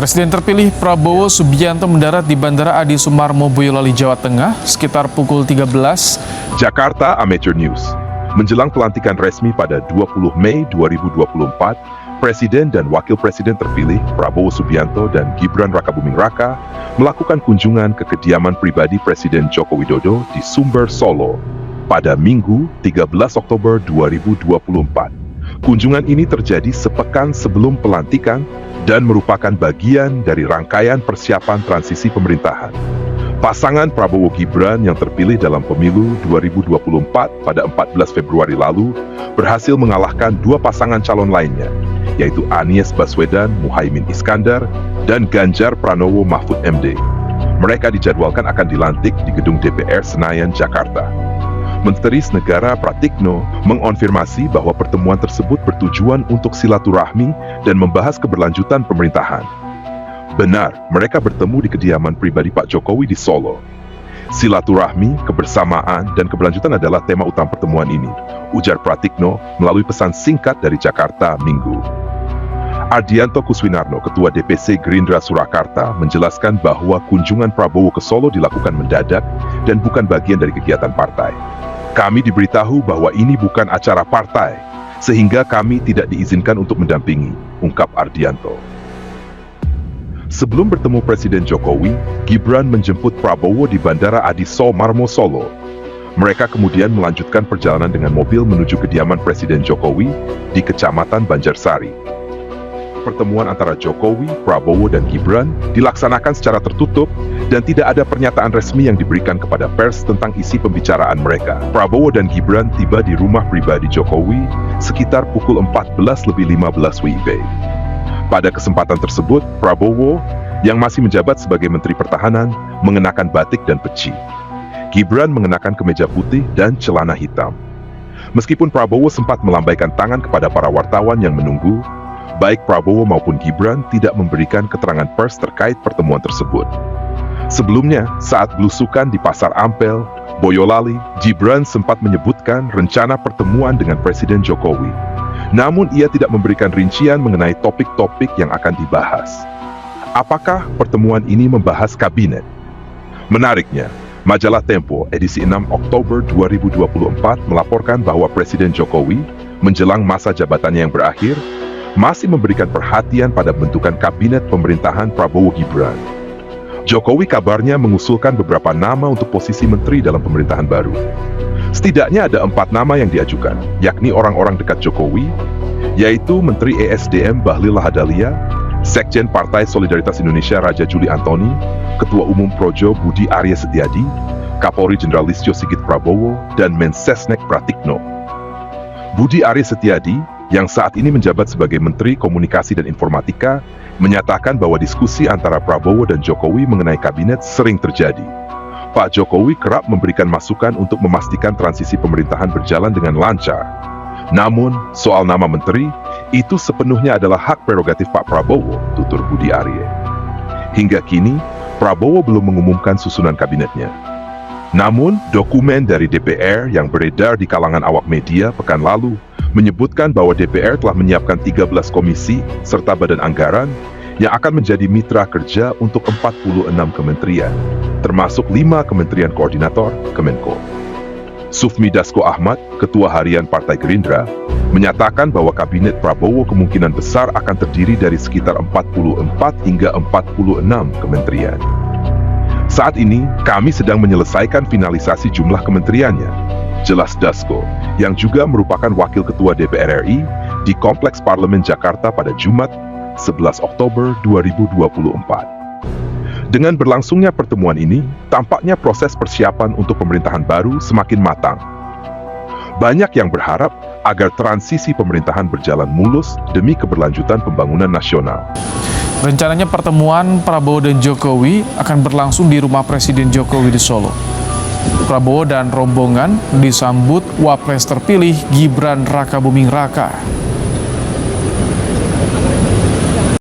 Presiden terpilih Prabowo Subianto mendarat di Bandara Adi Sumarmo, Boyolali, Jawa Tengah sekitar pukul 13. Jakarta Amateur News. Menjelang pelantikan resmi pada 20 Mei 2024, Presiden dan Wakil Presiden terpilih Prabowo Subianto dan Gibran Rakabuming Raka melakukan kunjungan ke kediaman pribadi Presiden Joko Widodo di Sumber, Solo pada Minggu 13 Oktober 2024. Kunjungan ini terjadi sepekan sebelum pelantikan dan merupakan bagian dari rangkaian persiapan transisi pemerintahan. Pasangan Prabowo Gibran yang terpilih dalam pemilu 2024 pada 14 Februari lalu berhasil mengalahkan dua pasangan calon lainnya, yaitu Anies Baswedan Muhaimin Iskandar dan Ganjar Pranowo Mahfud MD. Mereka dijadwalkan akan dilantik di gedung DPR Senayan, Jakarta. Menteri Negara Pratikno mengonfirmasi bahwa pertemuan tersebut bertujuan untuk silaturahmi dan membahas keberlanjutan pemerintahan. Benar, mereka bertemu di kediaman pribadi Pak Jokowi di Solo. Silaturahmi, kebersamaan, dan keberlanjutan adalah tema utama pertemuan ini, ujar Pratikno melalui pesan singkat dari Jakarta Minggu. Ardianto Kuswinarno, Ketua DPC Gerindra Surakarta, menjelaskan bahwa kunjungan Prabowo ke Solo dilakukan mendadak dan bukan bagian dari kegiatan partai. Kami diberitahu bahwa ini bukan acara partai, sehingga kami tidak diizinkan untuk mendampingi, ungkap Ardianto. Sebelum bertemu Presiden Jokowi, Gibran menjemput Prabowo di Bandara Adi Sumarmo, Solo. Mereka kemudian melanjutkan perjalanan dengan mobil menuju kediaman Presiden Jokowi di Kecamatan Banjarsari. Pertemuan antara Jokowi, Prabowo, dan Gibran dilaksanakan secara tertutup dan tidak ada pernyataan resmi yang diberikan kepada pers tentang isi pembicaraan mereka. Prabowo dan Gibran tiba di rumah pribadi Jokowi sekitar pukul 14:15 WIB. Pada kesempatan tersebut, Prabowo yang masih menjabat sebagai Menteri Pertahanan mengenakan batik dan peci. Gibran mengenakan kemeja putih dan celana hitam. Meskipun Prabowo sempat melambaikan tangan kepada para wartawan yang menunggu, baik Prabowo maupun Gibran tidak memberikan keterangan pers terkait pertemuan tersebut. Sebelumnya, saat belusukan di Pasar Ampel, Boyolali, Gibran sempat menyebutkan rencana pertemuan dengan Presiden Jokowi. Namun ia tidak memberikan rincian mengenai topik-topik yang akan dibahas. Apakah pertemuan ini membahas kabinet? Menariknya, majalah Tempo edisi 6 Oktober 2024 melaporkan bahwa Presiden Jokowi menjelang masa jabatannya yang berakhir masih memberikan perhatian pada bentukan kabinet pemerintahan Prabowo Gibran. Jokowi kabarnya mengusulkan beberapa nama untuk posisi menteri dalam pemerintahan baru. Setidaknya ada 4 nama yang diajukan, yakni orang-orang dekat Jokowi, yaitu Menteri ESDM Bahlil Lahadalia, Sekjen Partai Solidaritas Indonesia Raja Juli Antoni, Ketua Umum Projo Budi Arya Setiadi, Kapolri Jenderal Listio Sigit Prabowo, dan Mensesnek Pratikno. Budi Arya Setiadi yang saat ini menjabat sebagai Menteri Komunikasi dan Informatika, menyatakan bahwa diskusi antara Prabowo dan Jokowi mengenai kabinet sering terjadi. Pak Jokowi kerap memberikan masukan untuk memastikan transisi pemerintahan berjalan dengan lancar. Namun, soal nama menteri, itu sepenuhnya adalah hak prerogatif Pak Prabowo, tutur Budi Arya. Hingga kini, Prabowo belum mengumumkan susunan kabinetnya. Namun, dokumen dari DPR yang beredar di kalangan awak media pekan lalu menyebutkan bahwa DPR telah menyiapkan 13 komisi serta badan anggaran yang akan menjadi mitra kerja untuk 46 kementerian, termasuk 5 kementerian koordinator Kemenko. Sufmi Dasko Ahmad, Ketua Harian Partai Gerindra, menyatakan bahwa kabinet Prabowo kemungkinan besar akan terdiri dari sekitar 44 hingga 46 kementerian. Saat ini, kami sedang menyelesaikan finalisasi jumlah kementeriannya, jelas Dasko, yang juga merupakan Wakil Ketua DPR RI di Kompleks Parlemen Jakarta pada Jumat, 11 Oktober 2024. Dengan berlangsungnya pertemuan ini, tampaknya proses persiapan untuk pemerintahan baru semakin matang. Banyak yang berharap agar transisi pemerintahan berjalan mulus demi keberlanjutan pembangunan nasional. Rencananya pertemuan Prabowo dan Jokowi akan berlangsung di rumah Presiden Jokowi di Solo. Prabowo dan rombongan disambut Wapres terpilih Gibran Rakabuming Raka.